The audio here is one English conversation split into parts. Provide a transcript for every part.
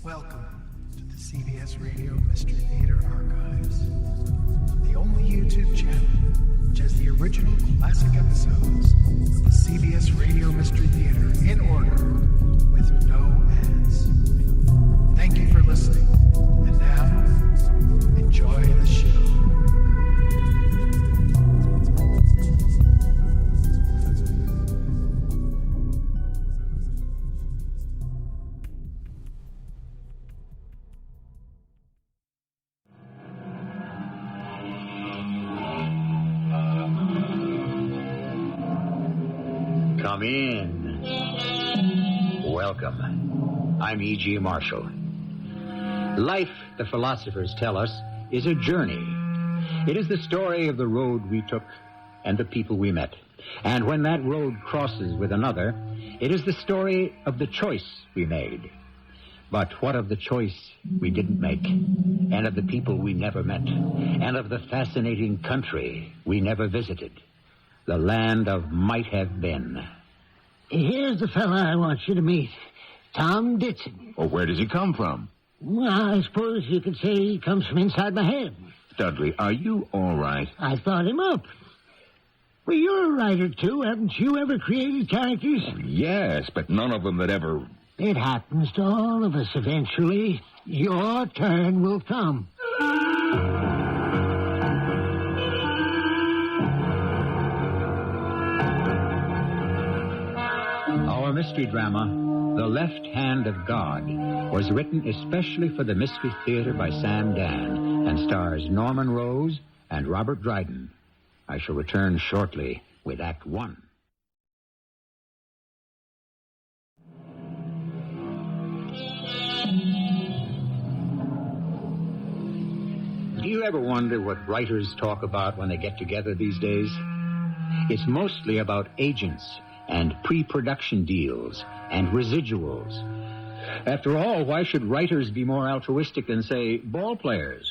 Welcome to the CBS Radio Mystery Theater Archives, the only YouTube channel which has the original classic episodes of the CBS Radio Mystery Theater in order with no ads. Thank you for listening, and now, enjoy the show. Come in. Welcome. I'm E.G. Marshall. Life, the philosophers tell us, is a journey. It is the story of the road we took and the people we met. And when that road crosses with another, it is the story of the choice we made. But what of the choice we didn't make? And of the people we never met? And of the fascinating country we never visited? The land of might have been. Here's the fella I want you to meet. Tom Ditson. Oh, where does he come from? Well, I suppose you could say he comes from inside my head. Dudley, are you all right? I thought him up. Well, you're a writer, too. Haven't you ever created characters? Yes, but none of them that ever... It happens to all of us eventually. Your turn will come. Our mystery drama, The Left Hand of God, was written especially for the Mystery Theater by Sam Dann and stars Norman Rose and Robert Dryden. I shall return shortly with Act One. Do you ever wonder what writers talk about when they get together these days? It's mostly about agents and pre-production deals and residuals. After all, why should writers be more altruistic than, say, ball players?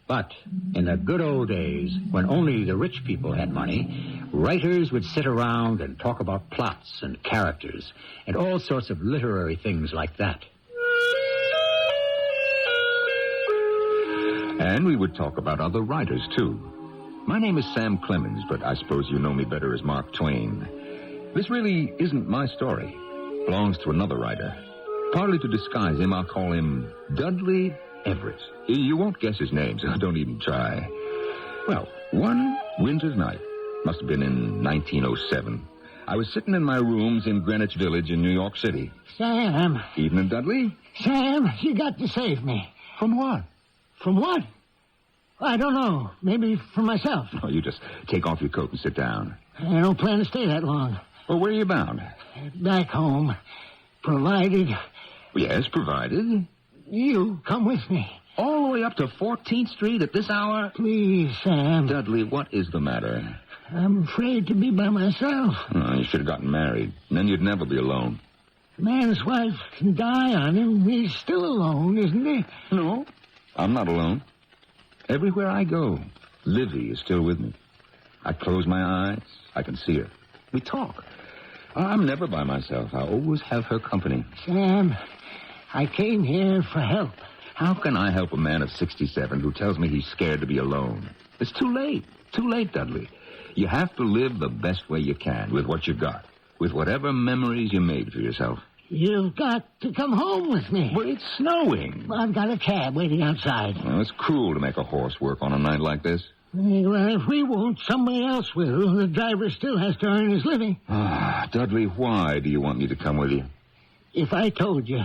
But in the good old days, when only the rich people had money, writers would sit around and talk about plots and characters and all sorts of literary things like that. And we would talk about other writers, too. My name is Sam Clemens, but I suppose you know me better as Mark Twain. This really isn't my story. It belongs to another writer. Partly to disguise him, I'll call him Dudley Everett. You won't guess his name, so don't even try. Well, one winter's night, must have been in 1907, I was sitting in my rooms in Greenwich Village in New York City. Sam. Evening, Dudley? Sam, you got to save me. From what? From what? I don't know. Maybe from myself. Oh, you just take off your coat and sit down. I don't plan to stay that long. Well, where are you bound? Back home. Provided... Yes, provided. You come with me. All the way up to 14th Street at this hour? Please, Sam. Dudley, what is the matter? I'm afraid to be by myself. Oh, you should have gotten married. And then you'd never be alone. A man's wife can die on him. He's still alone, isn't he? No, I'm not alone. Everywhere I go, Livy is still with me. I close my eyes. I can see her. We talk. I'm never by myself. I always have her company. Sam, I came here for help. How can I help a man of 67 who tells me he's scared to be alone? It's too late. Too late, Dudley. You have to live the best way you can with what you got, with whatever memories you made for yourself. You've got to come home with me. Well, it's snowing. I've got a cab waiting outside. Well, it's cruel to make a horse work on a night like this. Well, if we won't, somebody else will. The driver still has to earn his living. Ah, Dudley, why do you want me to come with you? If I told you,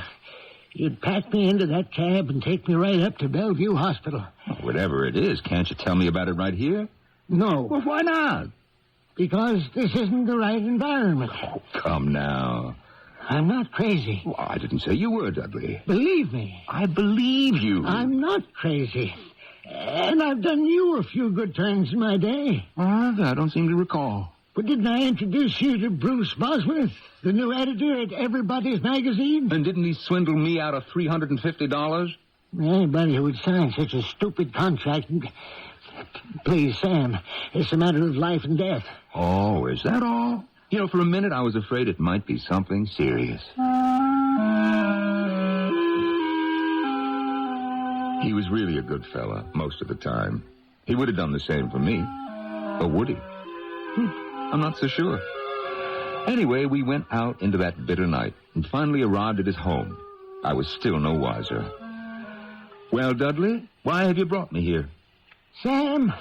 you'd pack me into that cab and take me right up to Bellevue Hospital. Well, whatever it is, can't you tell me about it right here? No. Well, why not? Because this isn't the right environment. Oh, come now. I'm not crazy. Well, I didn't say you were, Dudley. Believe me. I believe you. I'm not crazy. And I've done you a few good turns in my day. I don't seem to recall. But didn't I introduce you to Bruce Bosworth, the new editor at Everybody's Magazine? And didn't he swindle me out of $350? Anybody who would sign such a stupid contract... Please, Sam, it's a matter of life and death. Oh, is that all? You know, for a minute I was afraid it might be something serious. He was really a good fella most of the time. He would have done the same for me. Or would he? I'm not so sure. Anyway, we went out into that bitter night and finally arrived at his home. I was still no wiser. Well, Dudley, why have you brought me here? Sam,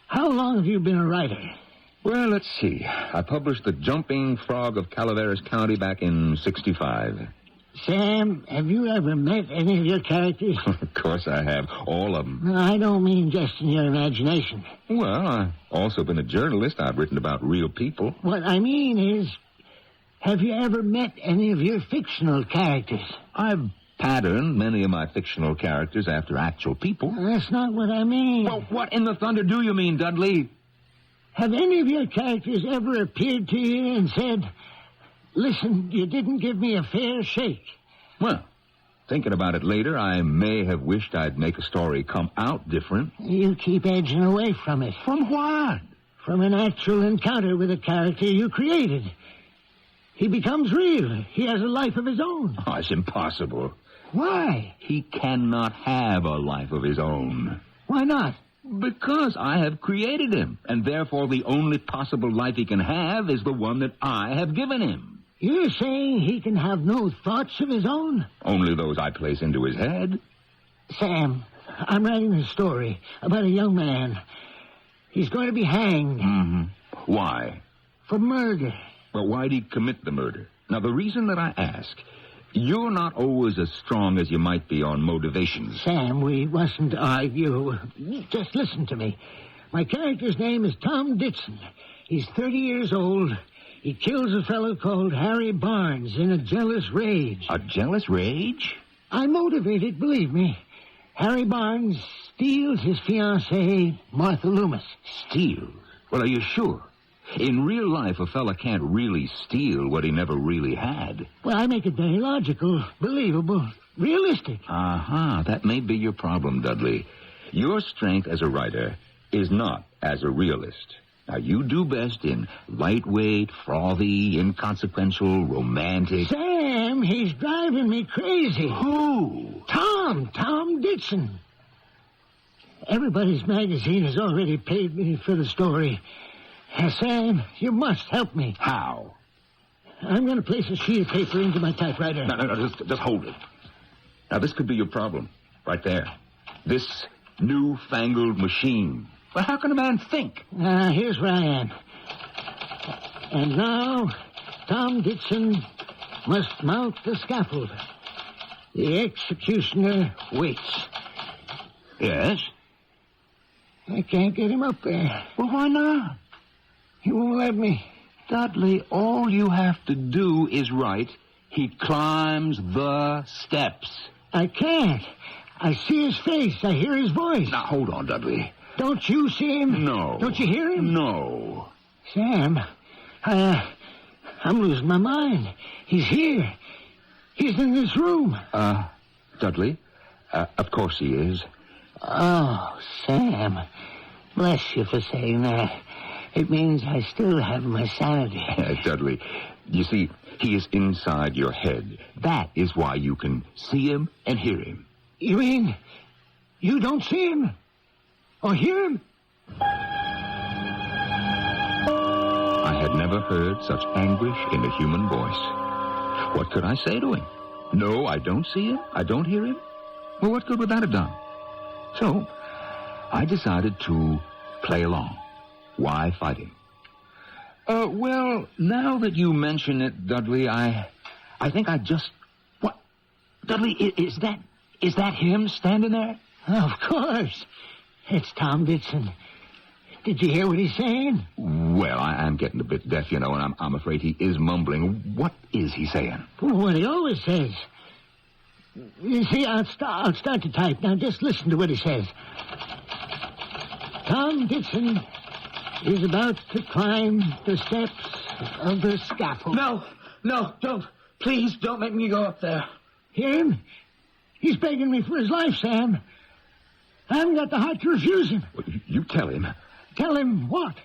how long have you been a writer? Well, let's see. I published The Jumping Frog of Calaveras County back in '65. Sam, have you ever met any of your characters? Of course I have. All of them. No, I don't mean just in your imagination. Well, I've also been a journalist. I've written about real people. What I mean is, have you ever met any of your fictional characters? I've patterned many of my fictional characters after actual people. That's not what I mean. Well, what in the thunder do you mean, Dudley? Have any of your characters ever appeared to you and said, "Listen, you didn't give me a fair shake"? Well, thinking about it later, I may have wished I'd make a story come out different. You keep edging away from it. From what? From an actual encounter with a character you created. He becomes real. He has a life of his own. Oh, it's impossible. Why? He cannot have a life of his own. Why not? Because I have created him, and therefore the only possible life he can have is the one that I have given him. You're saying he can have no thoughts of his own? Only those I place into his head. Sam, I'm writing a story about a young man. He's going to be hanged. Mm-hmm. Why? For murder. Well, why'd he commit the murder? Now, the reason that I ask, you're not always as strong as you might be on motivations. Sam, we mustn't argue. Just listen to me. My character's name is Tom Ditson. He's 30 years old. He kills a fellow called Harry Barnes in a jealous rage. A jealous rage? I'm motivated, believe me. Harry Barnes steals his fiancée, Martha Loomis. Steals? Well, are you sure? In real life, a fella can't really steal what he never really had. Well, I make it very logical, believable, realistic. Uh-huh. That may be your problem, Dudley. Your strength as a writer is not as a realist. Now, you do best in lightweight, frothy, inconsequential, romantic... Sam, he's driving me crazy. Who? Tom Ditson. Everybody's magazine has already paid me for the story. Sam, you must help me. How? I'm going to place a sheet of paper into my typewriter. No, just hold it. Now, this could be your problem, right there. This newfangled machine. Well, how can a man think? Here's where I am. And now, Tom Ditson must mount the scaffold. The executioner waits. Yes? I can't get him up there. Well, why not? He won't let me. Dudley, all you have to do is write, "He climbs the steps." I can't. I see his face. I hear his voice. Now, hold on, Dudley. Don't you see him? No. Don't you hear him? No. Sam, I'm losing my mind. He's here. He's in this room. Dudley, of course he is. Oh, Sam. Bless you for saying that. It means I still have my sanity. Dudley, you see, he is inside your head. That is why you can see him and hear him. You mean you don't see him? Or hear him? I had never heard such anguish in a human voice. What could I say to him? No, I don't see him. I don't hear him. Well, what good would that have done? So, I decided to play along. Why fight him? Well, now that you mention it, Dudley, I think I just... What? Dudley, is that him standing there? Of course. It's Tom Ditson. Did you hear what he's saying? Well, I'm getting a bit deaf, and I'm afraid he is mumbling. What is he saying? What he always says. You see, I'll start to type. Now, just listen to what he says. Tom Ditson is about to climb the steps of the scaffold. No, don't. Please, don't make me go up there. Hear him? He's begging me for his life, Sam. I haven't got the heart to refuse him. Well, you tell him. Tell him what?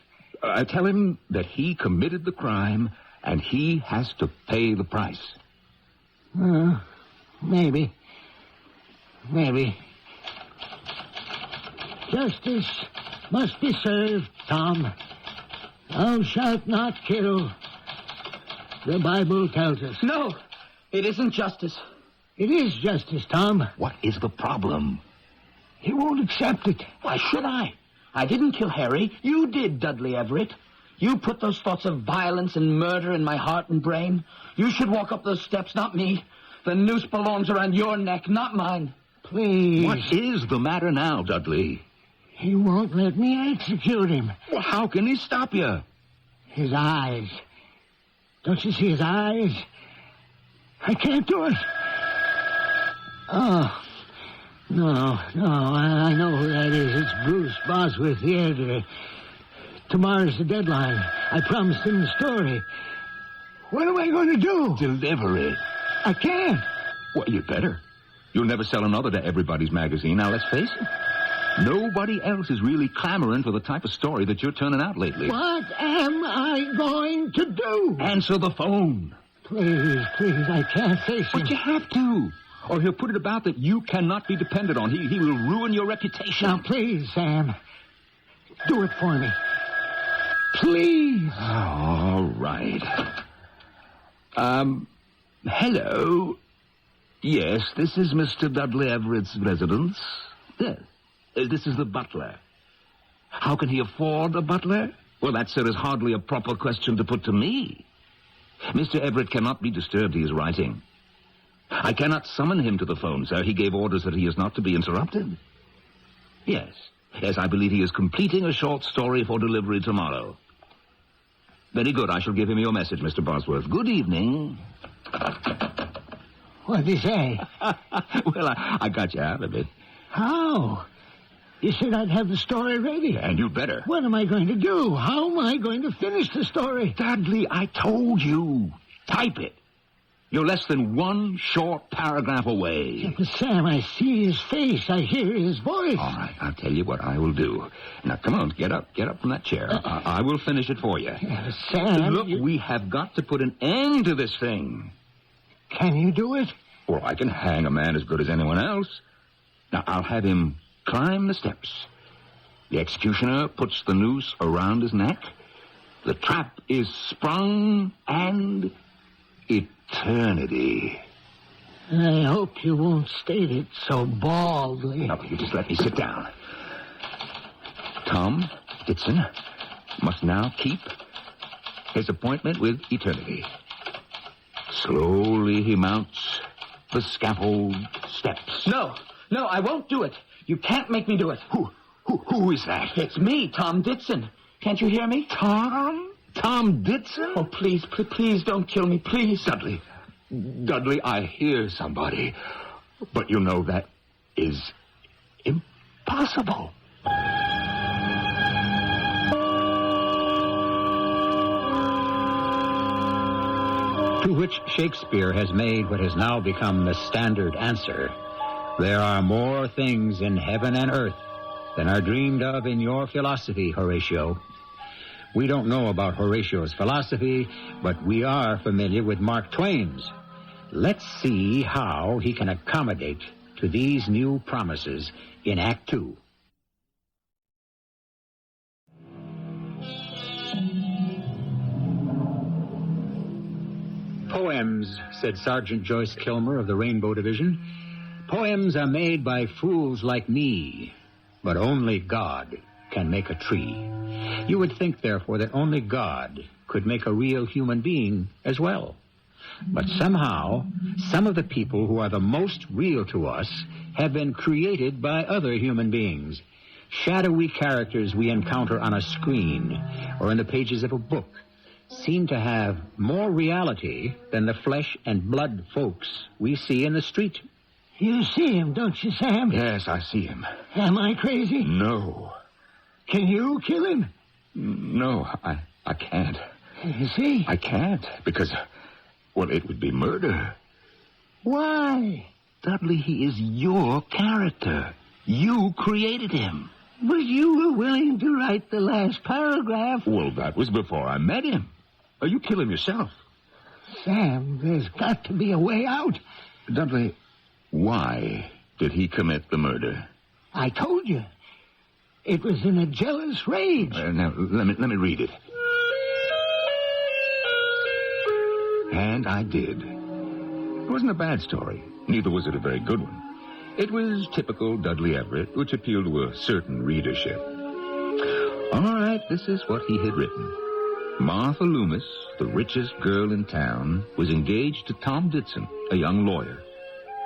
Tell him that he committed the crime and he has to pay the price. Maybe. Justice must be served, Tom. Thou shalt not kill. The Bible tells us. No, it isn't justice. It is justice, Tom. What is the problem? He won't accept it. Why should I? I didn't kill Harry. You did, Dudley Everett. You put those thoughts of violence and murder in my heart and brain. You should walk up those steps, not me. The noose belongs around your neck, not mine. Please. What is the matter now, Dudley? He won't let me execute him. Well, how can he stop you? His eyes. Don't you see his eyes? I can't do it. Oh, no, I know who that is. It's Bruce Bosworth, the editor. Tomorrow's the deadline. I promised him the story. What am I going to do? Deliver it. I can't. Well, you'd better. You'll never sell another to Everybody's Magazine. Now, let's face it. Nobody else is really clamoring for the type of story that you're turning out lately. What am I going to do? Answer the phone. Please, I can't face him. But you have to. Or he'll put it about that you cannot be depended on. He will ruin your reputation. Now, please, Sam. Do it for me. Please. All right. Hello. Yes, this is Mr. Dudley Everett's residence. Yes. This is the butler. How can he afford a butler? Well, that, sir, is hardly a proper question to put to me. Mr. Everett cannot be disturbed. He is writing. I cannot summon him to the phone, sir. He gave orders that he is not to be interrupted. Yes, I believe he is completing a short story for delivery tomorrow. Very good. I shall give him your message, Mr. Bosworth. Good evening. What did he say? Well, I got you out of it. How? You said I'd have the story ready. And you'd better. What am I going to do? How am I going to finish the story? Dudley, I told you. Type it. You're less than one short paragraph away. But Sam, I see his face. I hear his voice. All right, I'll tell you what I will do. Now, come on, get up from that chair. I will finish it for you. Sam... Look, we have got to put an end to this thing. Can you do it? Well, I can hang a man as good as anyone else. Now, I'll have him climb the steps. The executioner puts the noose around his neck. The trap is sprung, and eternity. I hope you won't state it so baldly. No, you just let me sit down. Tom Ditson must now keep his appointment with eternity. Slowly he mounts the scaffold steps. No, I won't do it. You can't make me do it. Who is that? It's me, Tom Ditson. Can't you hear me? Tom Ditson? Oh, please don't kill me, please. Dudley, I hear somebody. But you know that is impossible. To which Shakespeare has made what has now become the standard answer. There are more things in heaven and earth than are dreamed of in your philosophy, Horatio. We don't know about Horatio's philosophy, but we are familiar with Mark Twain's. Let's see how he can accommodate to these new promises in Act 2. Poems, said Sergeant Joyce Kilmer of the Rainbow Division, poems are made by fools like me, but only God can make a tree. You would think, therefore, that only God could make a real human being as well. But somehow, some of the people who are the most real to us have been created by other human beings. Shadowy characters we encounter on a screen or in the pages of a book seem to have more reality than the flesh and blood folks we see in the street. You see him, don't you, Sam? Yes, I see him. Am I crazy? No. Can you kill him? No, I can't. You see? I can't, because, well, it would be murder. Why? Dudley, he is your character. You created him. But you were willing to write the last paragraph. Well, that was before I met him. You kill him yourself. Sam, there's got to be a way out. Dudley, why did he commit the murder? I told you. It was in a jealous rage. Now, let me read it. And I did. It wasn't a bad story. Neither was it a very good one. It was typical Dudley Everett, which appealed to a certain readership. All right, this is what he had written. Martha Loomis, the richest girl in town, was engaged to Tom Ditson, a young lawyer.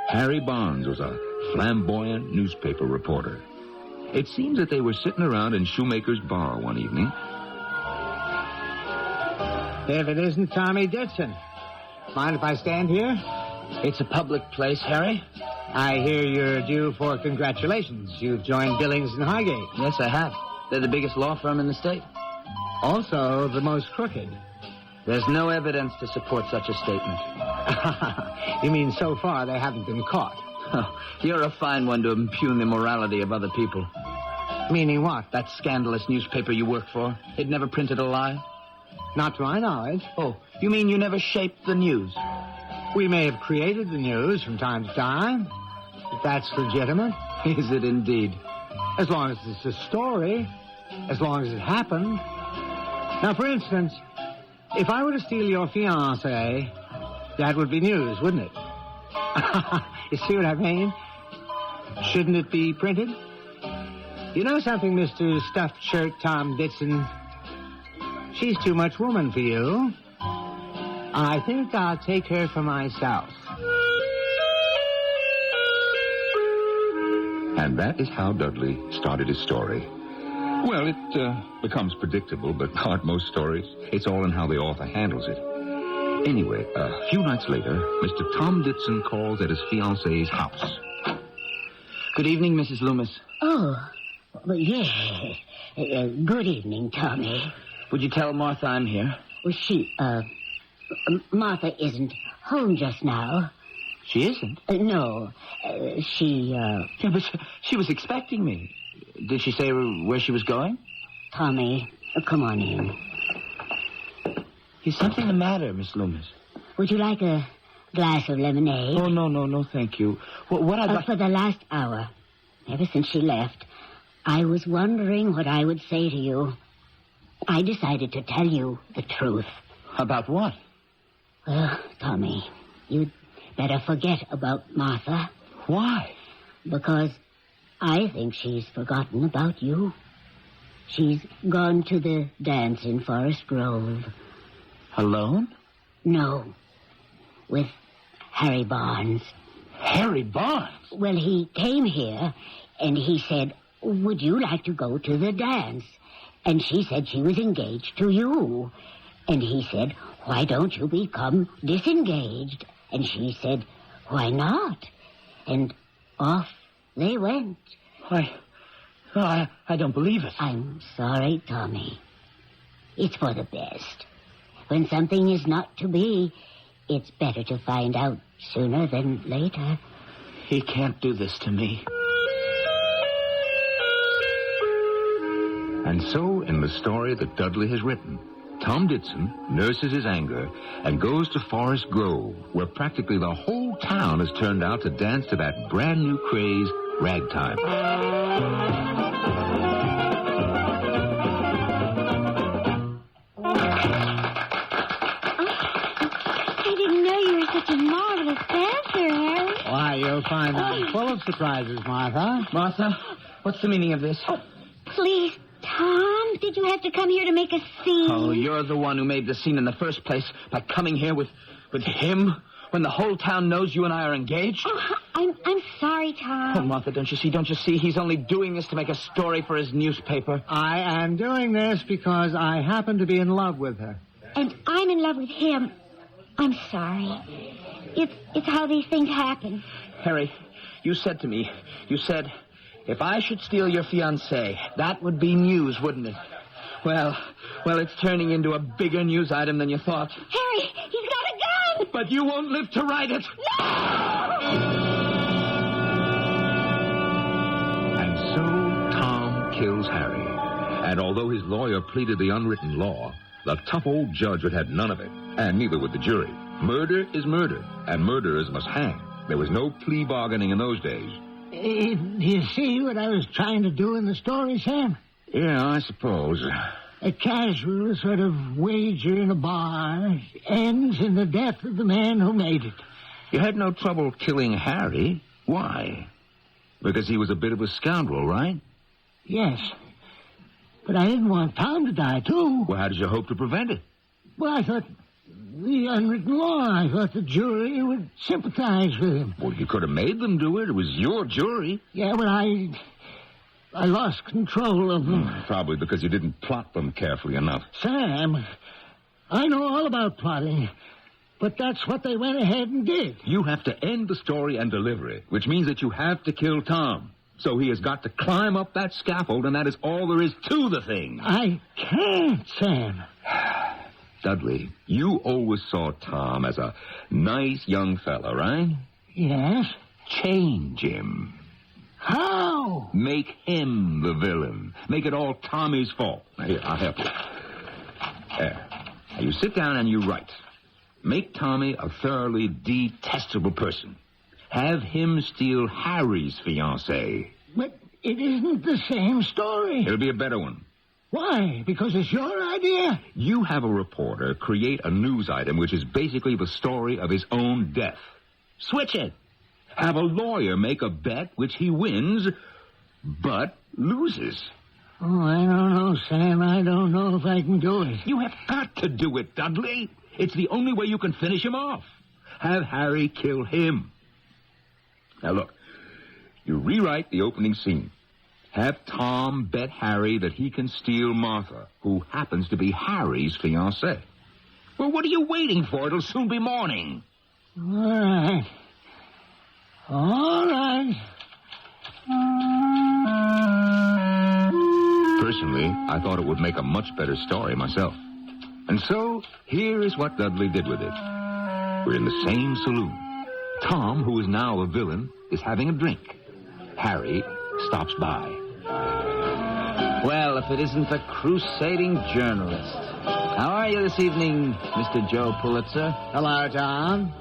Harry Barnes was a flamboyant newspaper reporter. It seems that they were sitting around in Shoemaker's bar one evening. If it isn't Tommy Ditson. Mind if I stand here? It's a public place, Harry. I hear you're due for congratulations. You've joined Billings and Highgate. Yes, I have. They're the biggest law firm in the state. Also, the most crooked. There's no evidence to support such a statement. You mean so far they haven't been caught? Oh, you're a fine one to impugn the morality of other people. Meaning what? That scandalous newspaper you work for, it never printed a lie? Not to my knowledge. Oh, you mean you never shaped the news? We may have created the news from time to time, if that's legitimate. Is it indeed? As long as it's a story, as long as it happened. Now, for instance, if I were to steal your fiancée, that would be news, wouldn't it? You see what I mean? Shouldn't it be printed? You know something, Mr. Stuffed Shirt Tom Ditson? She's too much woman for you. I think I'll take her for myself. And that is how Dudley started his story. Well, it becomes predictable, but aren't most stories? It's all in how the author handles it. Anyway, a few nights later, Mr. Tom Ditson calls at his fiancée's house. Good evening, Mrs. Loomis. Oh, well, yes. Good evening, Tommy. Would you tell Martha I'm here? Well, Martha isn't home just now. She isn't? No. Yeah, but she was expecting me. Did she say where she was going? Tommy, come on in. Is something the matter, Miss Loomis? Would you like a glass of lemonade? Oh, no, thank you. What I'd like... For the last hour, ever since she left, I was wondering what I would say to you. I decided to tell you the truth. About what? Well, Tommy, you'd better forget about Martha. Why? Because I think she's forgotten about you. She's gone to the dance in Forest Grove. Alone? No. With Harry Barnes. Harry Barnes? Well, he came here, and he said, would you like to go to the dance? And she said she was engaged to you. And he said, why don't you become disengaged? And she said, why not? And off they went. I don't believe it. I'm sorry, Tommy. It's for the best. When something is not to be, it's better to find out sooner than later. He can't do this to me. And so, in the story that Dudley has written, Tom Ditson nurses his anger and goes to Forest Grove, where practically the whole town has turned out to dance to that brand new craze, ragtime. I didn't know you were such a marvelous dancer, Harry. Why, you'll find I'm full of surprises, Martha. Martha, what's the meaning of this? Please, Tom, did you have to come here to make a scene? Oh, you're the one who made the scene in the first place by coming here with him when the whole town knows you and I are engaged. Oh, I'm sorry, Tom. Oh, Martha, don't you see? He's only doing this to make a story for his newspaper. I am doing this because I happen to be in love with her. And I'm in love with him. I'm sorry. It's how these things happen. Harry, you said to me, if I should steal your fiancée, that would be news, wouldn't it? Well, it's turning into a bigger news item than you thought. Harry, he's got a gun! But you won't live to write it. No! And so Tom kills Harry. And although his lawyer pleaded the unwritten law, the tough old judge would have none of it, and neither would the jury. Murder is murder, and murderers must hang. There was no plea bargaining in those days. Do you see what I was trying to do in the story, Sam? Yeah, I suppose. A casual sort of wager in a bar ends in the death of the man who made it. You had no trouble killing Harry. Why? Because he was a bit of a scoundrel, right? Yes. But I didn't want Tom to die, too. Well, how did you hope to prevent it? Well, I thought the unwritten law. I thought the jury would sympathize with him. Well, you could have made them do it. It was your jury. Yeah, but I lost control of them. Probably because you didn't plot them carefully enough. Sam, I know all about plotting, but that's what they went ahead and did. You have to end the story and deliver it, which means that you have to kill Tom. So he has got to climb up that scaffold, and that is all there is to the thing. I can't, Sam. Dudley, you always saw Tom as a nice young fella, right? Yes? Change him. How? Make him the villain. Make it all Tommy's fault. Now, here, I'll help you. There. Now, you sit down and you write. Make Tommy a thoroughly detestable person. Have him steal Harry's fiancée. But it isn't the same story. It'll be a better one. Why? Because it's your idea? You have a reporter create a news item which is basically the story of his own death. Switch it. Have a lawyer make a bet which he wins, but loses. Oh, I don't know, Sam. I don't know if I can do it. You have got to do it, Dudley. It's the only way you can finish him off. Have Harry kill him. Now, look. You rewrite the opening scene. Have Tom bet Harry that he can steal Martha, who happens to be Harry's fiancée. Well, what are you waiting for? It'll soon be morning. All right. All right. Personally, I thought it would make a much better story myself. And so, here is what Dudley did with it. We're in the same saloon. Tom, who is now a villain, is having a drink. Harry stops by. Well, if it isn't the crusading journalist. How are you this evening, Mr. Joe Pulitzer? Hello, Tom.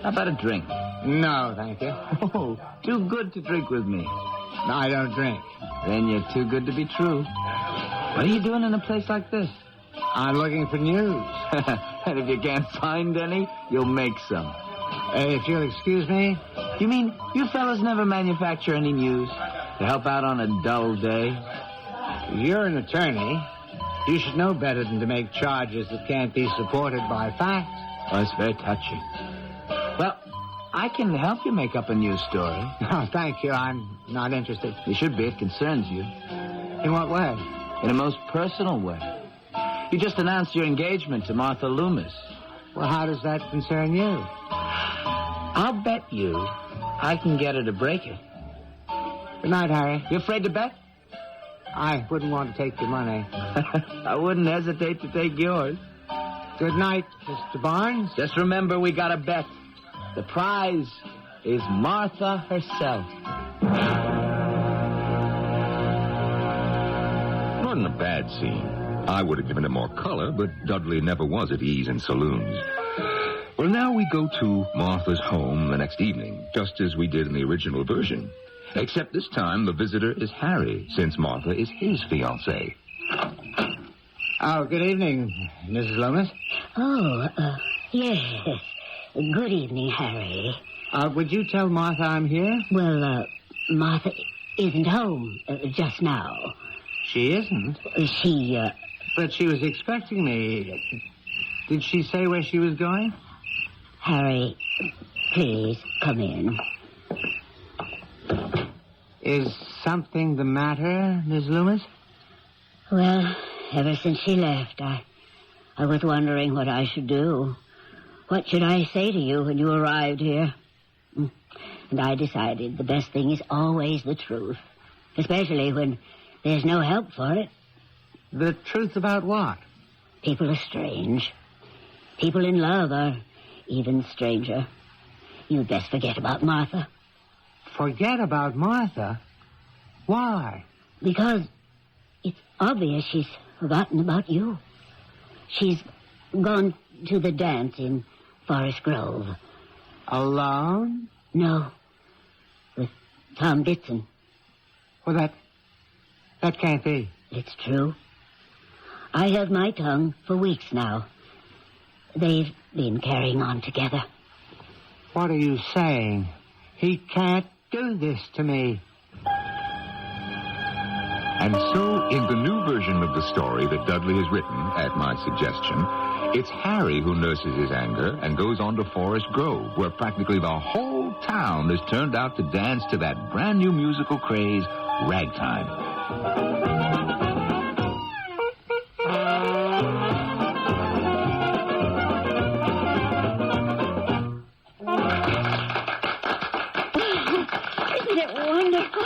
How about a drink? No, thank you. Oh, too good to drink with me. No, I don't drink. Then you're too good to be true. What are you doing in a place like this? I'm looking for news. And if you can't find any, you'll make some. If you'll excuse me. You mean you fellas never manufacture any news to help out on a dull day? You're an attorney. You should know better than to make charges that can't be supported by facts. Oh, it's very touching. Well, I can help you make up a news story. No, thank you. I'm not interested. You should be. It concerns you. In what way? In a most personal way. You just announced your engagement to Martha Loomis. Well, how does that concern you? I'll bet you I can get her to break it. Good night, Harry. You afraid to bet? I wouldn't want to take your money. I wouldn't hesitate to take yours. Good night, Mr. Barnes. Just remember we got a bet. The prize is Martha herself. It wasn't a bad scene. I would have given it more color, but Dudley never was at ease in saloons. Well, now we go to Martha's home the next evening, just as we did in the original version. Except this time the visitor is Harry, since Martha is his fiancée. Oh, good evening, Mrs. Loomis. Oh, yes. Good evening, Harry. Would you tell Martha I'm here? Well, Martha isn't home just now. She isn't? She, But she was expecting me. Did she say where she was going? Harry, please come in. Is something the matter, Miss Loomis? Well, ever since she left, I was wondering what I should do. What should I say to you when you arrived here? And I decided the best thing is always the truth, especially when there's no help for it. The truth about what? People are strange. People in love are even stranger. You'd best forget about Martha. Forget about Martha? Why? Because it's obvious she's forgotten about you. She's gone to the dance in Forest Grove. Alone? No, with Tom Ditson. Well, that can't be. It's true. I held my tongue for weeks now. They've been carrying on together. What are you saying? He can't do this to me. And so, in the new version of the story that Dudley has written, at my suggestion, it's Harry who nurses his anger and goes on to Forest Grove, where practically the whole town has turned out to dance to that brand new musical craze, ragtime. Isn't it wonderful?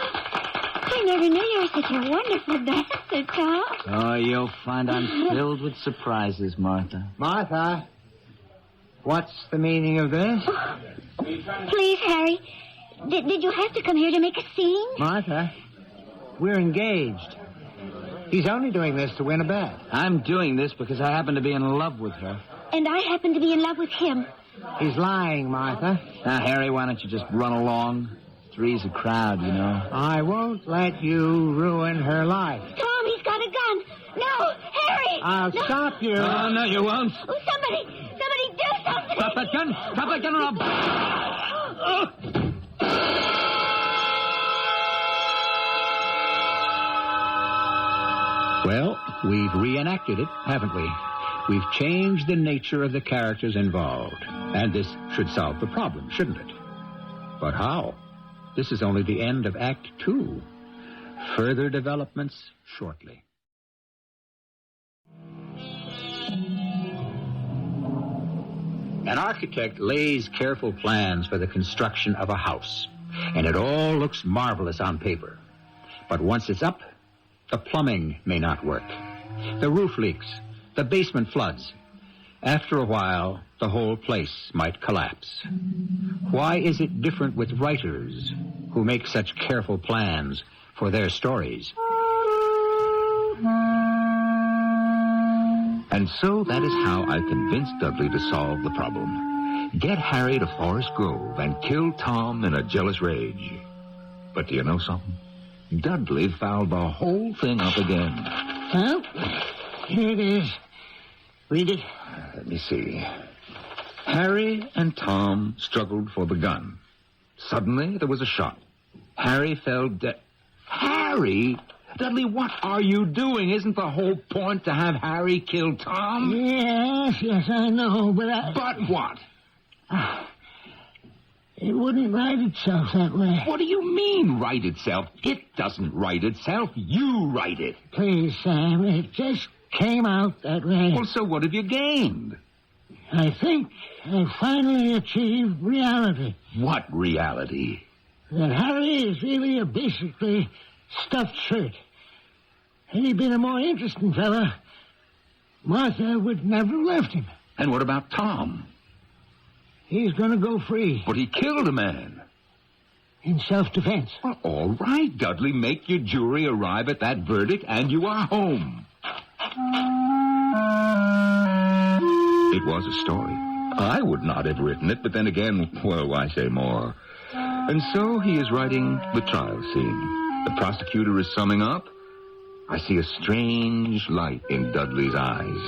I never knew you were such a wonderful dancer, Tom. Oh, you'll find I'm filled with surprises, Martha. Martha, what's the meaning of this? Please, Harry, did you have to come here to make a scene? Martha, we're engaged. He's only doing this to win a bet. I'm doing this because I happen to be in love with her. And I happen to be in love with him. He's lying, Martha. Now, Harry, why don't you just run along? Three's a crowd, you know. I won't let you ruin her life. Tom, he's got a gun. No, Harry! I'll stop you. Oh, no, you won't. Oh, somebody do something! Stop that gun! Stop that gun, Rob! Well, we've reenacted it, haven't we? We've changed the nature of the characters involved. And this should solve the problem, shouldn't it? But how? This is only the end of Act 2. Further developments shortly. An architect lays careful plans for the construction of a house, and it all looks marvelous on paper. But once it's up, the plumbing may not work. The roof leaks. The basement floods. After a while, the whole place might collapse. Why is it different with writers who make such careful plans for their stories? And so that is how I convinced Dudley to solve the problem. Get Harry to Forest Grove and kill Tom in a jealous rage. But do you know something? Dudley fouled the whole thing up again. Well, here it is. Read it. Let me see. Harry and Tom struggled for the gun. Suddenly, there was a shot. Harry fell dead. Harry? Dudley, what are you doing? Isn't the whole point to have Harry kill Tom? Yes, I know, but But what? It wouldn't write itself that way. What do you mean, write itself? It doesn't write itself. You write it. Please, Sam, it just came out that way. Well, so what have you gained? I think I finally achieved reality. What reality? That Harry is really a basically stuffed shirt. Had he been a more interesting fella, Martha would never have left him. And what about Tom? He's going to go free. But he killed a man. In self-defense. Well, all right, Dudley, make your jury arrive at that verdict, and you are home. It was a story. I would not have written it, but then again, well, why say more? And so he is writing the trial scene. The prosecutor is summing up. I see a strange light in Dudley's eyes.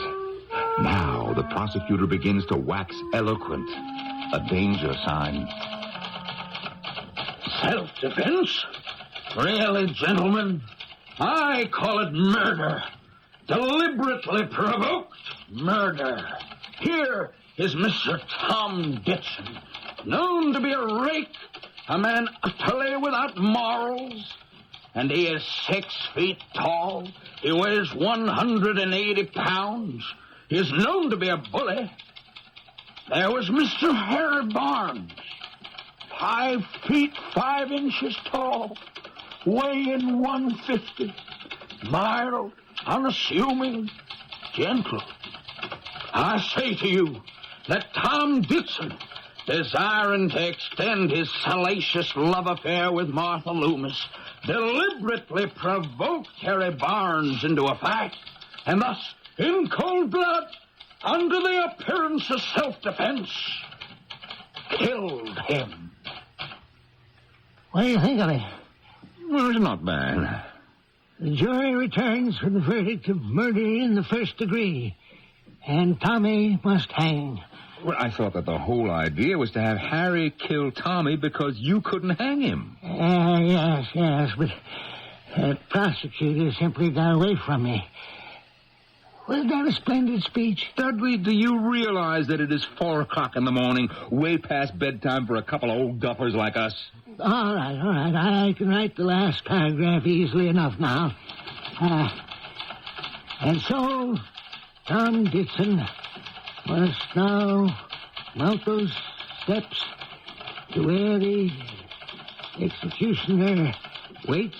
Now the prosecutor begins to wax eloquent. A danger sign. Self-defense? Really, gentlemen? I call it murder. Deliberately provoked murder. Here is Mr. Tom Ditson, known to be a rake, a man utterly without morals, and he is 6 feet tall. He weighs 180 pounds. He is known to be a bully. There was Mr. Harry Barnes, 5 feet 5 inches tall, weighing 150, mild, unassuming, gentle. I say to you that Tom Ditson, desiring to extend his salacious love affair with Martha Loomis, deliberately provoked Harry Barnes into a fight, and thus, in cold blood, under the appearance of self-defense, killed him. What do you think of it? Well, it's not bad. The jury returns with the verdict of murder in the first degree. And Tommy must hang. Well, I thought that the whole idea was to have Harry kill Tommy because you couldn't hang him. Yes, but the prosecutor simply got away from me. Wasn't that a splendid speech? Dudley, do you realize that it is 4 o'clock in the morning, way past bedtime for a couple of old duffers like us? All right. I can write the last paragraph easily enough now. And so, Tom Ditson must now mount those steps to where the executioner waits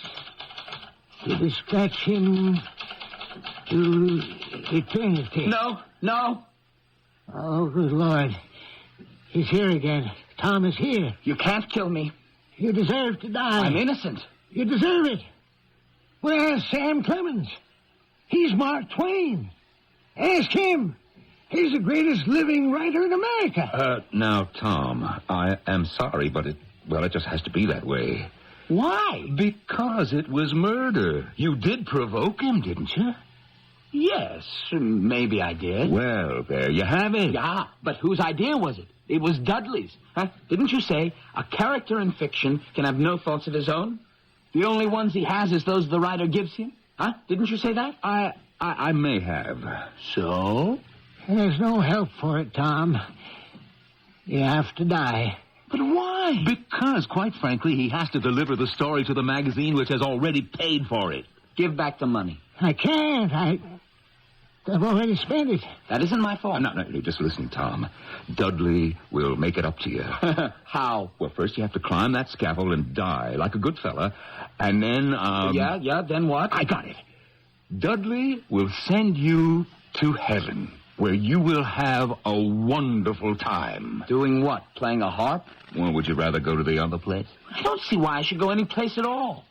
to dispatch him to eternity. No. Oh, good Lord. He's here again. Tom is here. You can't kill me. You deserve to die. I'm innocent. You deserve it. Where's Sam Clemens? He's Mark Twain. Ask him. He's the greatest living writer in America. Now, Tom, I am sorry, but it just has to be that way. Why? Because it was murder. You did provoke him, didn't you? Yes, maybe I did. Well, there you have it. Yeah, but whose idea was it? It was Dudley's. Huh? Didn't you say a character in fiction can have no thoughts of his own? The only ones he has is those the writer gives him? Huh? Didn't you say that? I may have. So? There's no help for it, Tom. You have to die. But why? Because, quite frankly, he has to deliver the story to the magazine which has already paid for it. Give back the money. I can't. I've already spent it. That isn't my fault. No, just listen, Tom. Dudley will make it up to you. How? Well, first you have to climb that scaffold and die like a good fella, and then, Yeah, then what? I got it. Dudley will send you to heaven, where you will have a wonderful time. Doing what? Playing a harp? Well, would you rather go to the other place? I don't see why I should go any place at all.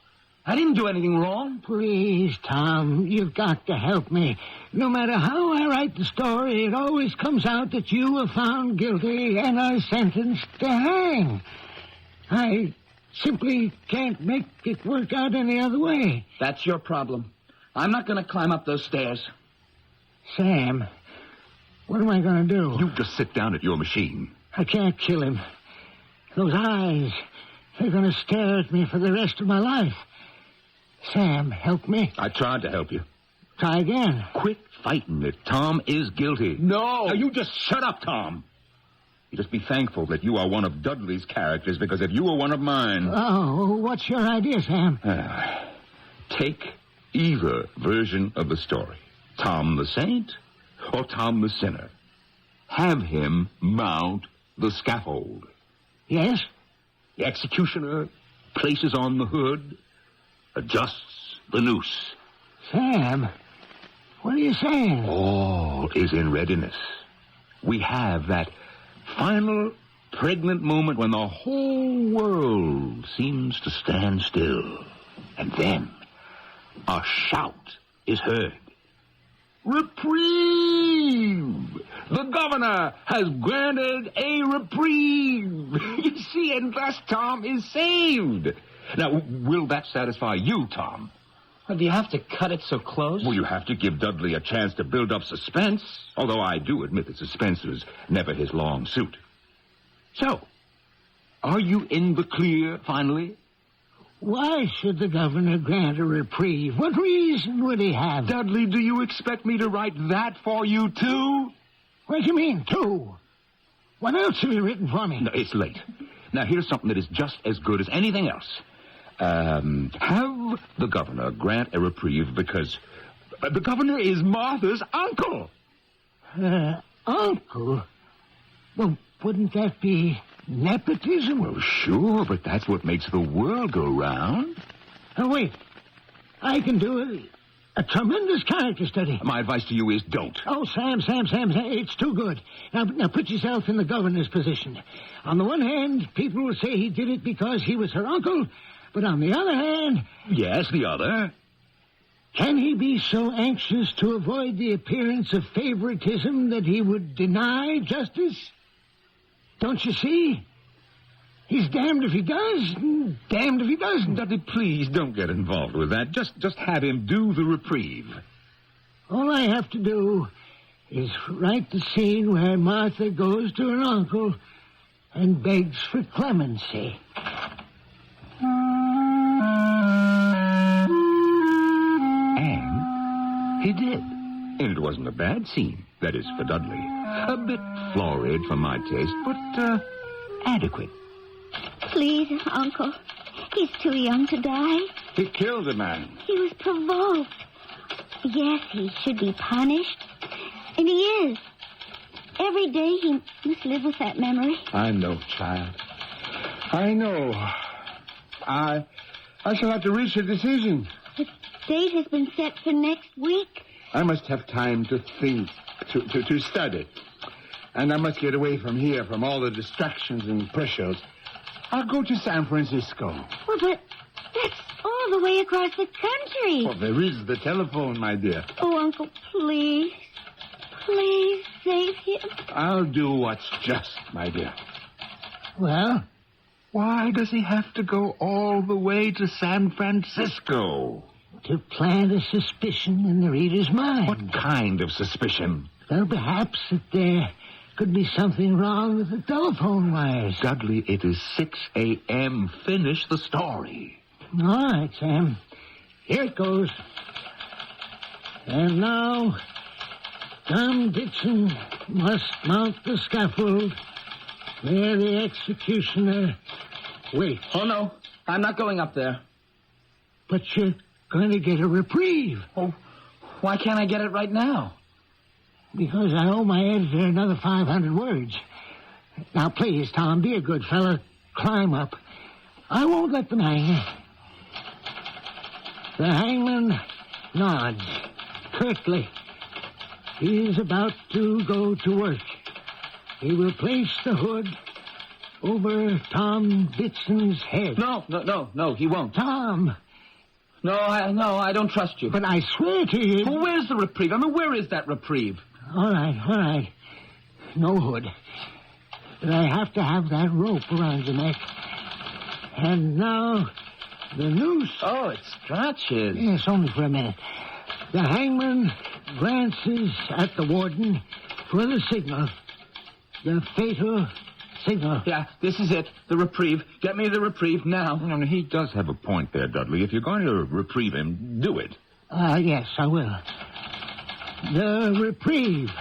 I didn't do anything wrong. Please, Tom, you've got to help me. No matter how I write the story, it always comes out that you were found guilty and are sentenced to hang. I simply can't make it work out any other way. That's your problem. I'm not going to climb up those stairs. Sam, what am I going to do? You just sit down at your machine. I can't kill him. Those eyes, they're going to stare at me for the rest of my life. Sam, help me. I tried to help you. Try again. Quit fighting it. Tom is guilty. No. Now, you just shut up, Tom. You just be thankful that you are one of Dudley's characters, because if you were one of mine... Oh, what's your idea, Sam? Take either version of the story. Tom the Saint or Tom the Sinner. Have him mount the scaffold. Yes? The executioner places on the hood, adjusts the noose. Sam, what are you saying? All is in readiness. We have that final pregnant moment when the whole world seems to stand still. And then a shout is heard. Reprieve! The governor has granted a reprieve. You see, and thus Tom is saved. Now, will that satisfy you, Tom? Well, do you have to cut it so close? Well, you have to give Dudley a chance to build up suspense, although I do admit that suspense was never his long suit. So, are you in the clear, finally? Why should the governor grant a reprieve? What reason would he have? Dudley, do you expect me to write that for you, too? What do you mean, too? What else have you written for me? No, it's late. Now, here's something that is just as good as anything else. Have the governor grant a reprieve because the governor is Martha's uncle. Uncle? Well, wouldn't that be nepotism? Well, sure, but that's what makes the world go round. Oh, wait. I can do a tremendous character study. My advice to you is don't. Oh, Sam, it's too good. Now put yourself in the governor's position. On the one hand, people will say he did it because he was her uncle, but on the other hand... Yes, the other. Can he be so anxious to avoid the appearance of favoritism that he would deny justice? Don't you see? He's damned if he does, and damned if he doesn't. Dudley, please don't get involved with that. Just have him do the reprieve. All I have to do is write the scene where Martha goes to her uncle and begs for clemency. And he did. And it wasn't a bad scene, that is, for Dudley. A bit florid for my taste, but adequate. Please, Uncle. He's too young to die. He killed a man. He was provoked. Yes, he should be punished. And he is. Every day he must live with that memory. I know, child. I know. I shall have to reach a decision. The date has been set for next week. I must have time to think, to study. And I must get away from here, from all the distractions and pressures. I'll go to San Francisco. Well, but that's all the way across the country. Well, there is the telephone, my dear. Oh, Uncle, please. Please save him. I'll do what's just, my dear. Well? Why does he have to go all the way to San Francisco? To plant a suspicion in the reader's mind. What kind of suspicion? Well, perhaps that there could be something wrong with the telephone wires. Dudley, it is 6 a.m. Finish the story. All right, Sam. Here it goes. And now, Tom Dixon must mount the scaffold where the executioner waits. Oh, no. I'm not going up there. But you're going to get a reprieve. Oh, why can't I get it right now? Because I owe my editor another 500 words. Now, please, Tom, be a good fella. Climb up. I won't let them hang. The hangman nods curtly. He is about to go to work. He will place the hood over Tom Ditson's head. No, he won't. Tom! No, I don't trust you. But I swear to you... Well, where's the reprieve? I mean, where is that reprieve? All right. No hood. But I have to have that rope around your neck. And now, the noose... Oh, it stretches. Yes, only for a minute. The hangman glances at the warden for the signal. The fatal signal. Yeah, this is it. The reprieve. Get me the reprieve now. No, he does have a point there, Dudley. If you're going to reprieve him, do it. Yes, I will. The reprieve.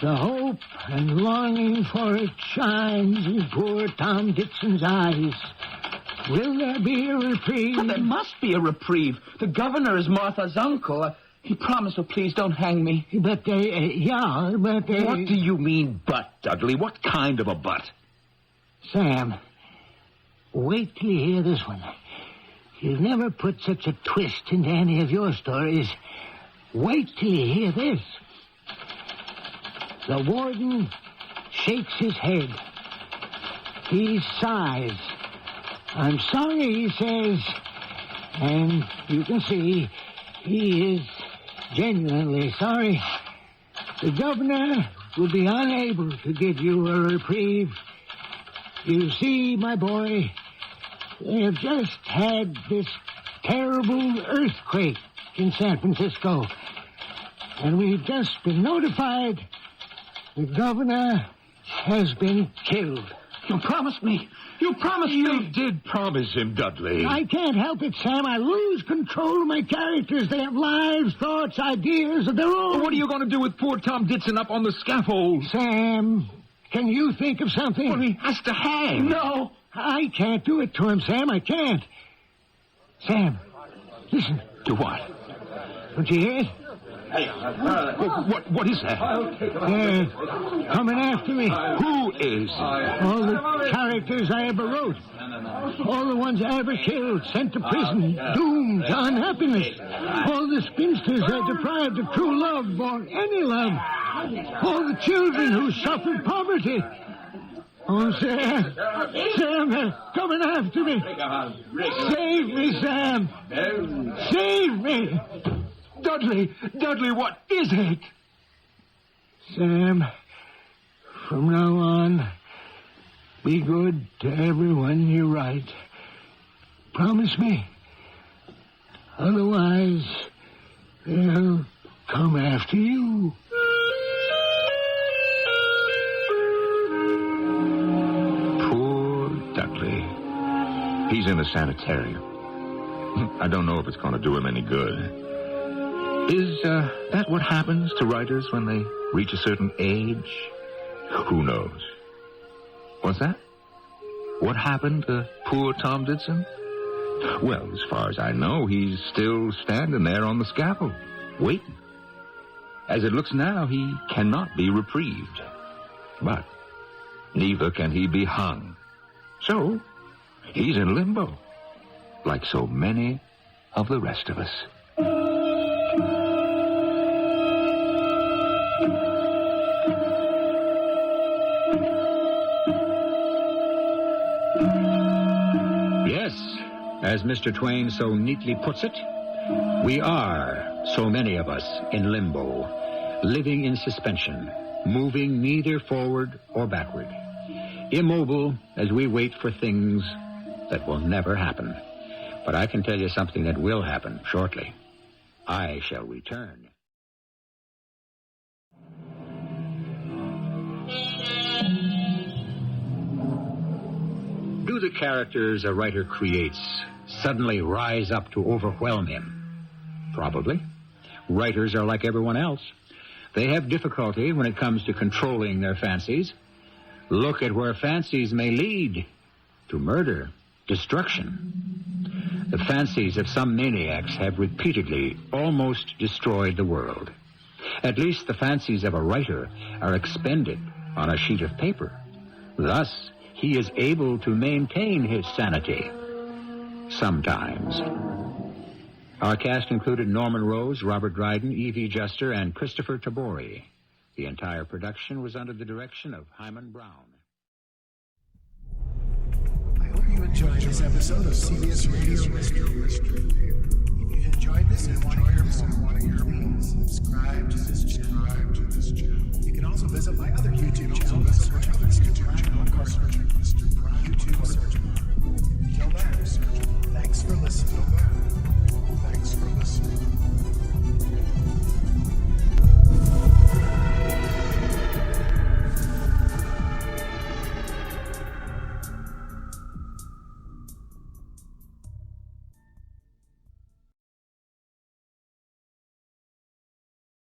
The hope and longing for it shines in poor Tom Dixon's eyes. Will there be a reprieve? Well, there must be a reprieve. The governor is Martha's uncle. He promised, so please don't hang me. But, What do you mean, but, Dudley? What kind of a but? Sam, wait till you hear this one. You've never put such a twist into any of your stories. Wait till you hear this. The warden shakes his head. He sighs. I'm sorry, he says. And you can see he is genuinely sorry. The governor will be unable to give you a reprieve. You see, my boy, they have just had this terrible earthquake in San Francisco. And we've just been notified the governor has been killed. You promised me. You did promise him, Dudley. I can't help it, Sam. I lose control of my characters. They have lives, thoughts, ideas of their own. What are you going to do with poor Tom Ditson up on the scaffold? Sam, can you think of something? Well, he has to hang. No, I can't do it to him, Sam. I can't. Sam, listen. To what? Don't you hear it? What is that? They're coming after me. Who is? All the characters I ever wrote. All the ones I ever killed, sent to prison, doomed to unhappiness. All the spinsters I deprived of true love or any love. All the children who suffered poverty. Oh, Sam. Sam, they're coming after me. Save me, Sam. Save me. Dudley, what is it? Sam, from now on, Be good to everyone you write. Promise me. Otherwise, they'll come after you. Poor Dudley. He's in the sanitarium. I don't know if it's going to do him any good. Is that what happens to writers when they reach a certain age? Who knows? What's that? What happened to poor Tom Ditson? Well, as far as I know, he's still standing there on the scaffold, waiting. As it looks now, he cannot be reprieved. But neither can he be hung. So, he's in limbo, like so many of the rest of us. Yes, as Mr. Twain so neatly puts it, we are, so many of us, in limbo, living in suspension, moving neither forward or backward, immobile as we wait for things that will never happen. But I can tell you something that will happen shortly. I shall return. Do the characters a writer creates suddenly rise up to overwhelm him? Probably. Writers are like everyone else. They have difficulty when it comes to controlling their fancies. Look at where fancies may lead. To murder, destruction. The fancies of some maniacs have repeatedly almost destroyed the world. At least the fancies of a writer are expended on a sheet of paper. Thus, he is able to maintain his sanity. Sometimes. Our cast included Norman Rose, Robert Dryden, Evie Juster, and Kristoffer Tabori. The entire production was under the direction of Hyman Brown. I hope you enjoyed this episode of CBS Radio Mystery. If you enjoyed this and want to hear more, please subscribe to this channel. You can also visit my other YouTube channel,